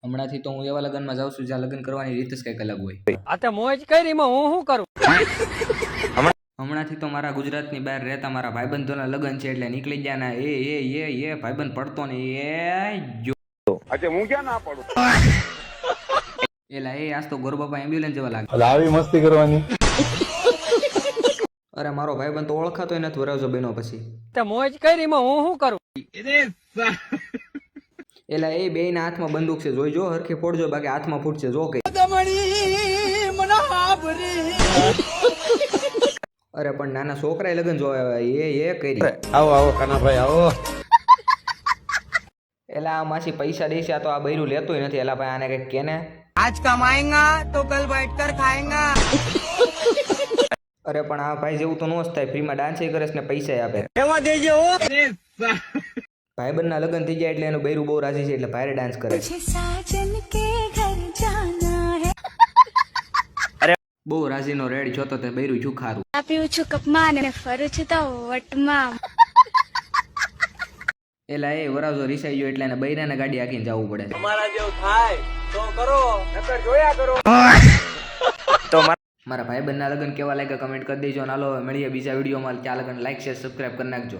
હમણાંથી તો હું એવા લગ્નમાં જાઉં છું જ્યાં લગ્ન કરવાની રીત જ કંઈક અલગ હોય. આ તે મોજ કરી માં હું શું કરું? હમણાંથી તો મારા ગુજરાતની બહાર રહેતા મારા ભાઈબંધોના લગ્ન છે એટલે નીકળી ગયા ના એ ભાઈબંધ પડતો ને એ જો અચ્છા હું ક્યાં ના પડું. એલા એ આજ તો ગોરબાપા એમ્બ્યુલન્સ જેવા લાગે. આવી મસ્તી કરવાની. અરે મારો ભાઈબંધ તો ઓળખાતો નથી વરાવજો બન્યો પછી. તે મોજ કરી માં હું શું કરું? એલા એ બેયના હાથમાં બંદૂક છે જોઈજો હરખી ફોડજો બાકી હાથમાં ફૂટશે જો કઈ. અરે પણ નાના છોકરાએ લગન જોવા એ કરી. આવો આવો કાનાભાઈ આવો. એલા આ માસી પૈસા દેશે આ તો આ બૈરું લેતોય નથી. એલા ભાઈ આને કઈક કેને. आज कमाएगा तो कल बैठकर खाएगा। અરે પણ આ ભાઈ જેવું તો નો જ થાય. ફ્રીમાં ડાન્સ કરે છે ને પૈસા આપે. ભાઈબંધના લગ્ન થઈ જાય એટલે એનું બૈરું બહુ રાજી છે એટલે ભારે ડાન્સ કરે. બહુ રાજીનો રેડ જોતો તે બૈરું જુખારું. પીવું છું કપમાં અને ફરું છું તો વટમાં. એલા એ વરાવજો રીસાઈ ગયો એટલે એને બૈરાને ગાડી આખીને જવું પડે. તમારા જેવું થાય તો કરો નકર જોયા કરો. મારા ભાઈબંધના લગ્ન કેવા લાગ્યા કમેન્ટ કરી દેજો. નાલો મળીએ બીજા વિડીયોમાં. ત્યાં લગન લાઈક શેર સબસ્ક્રાઈબ કરી નાખજો.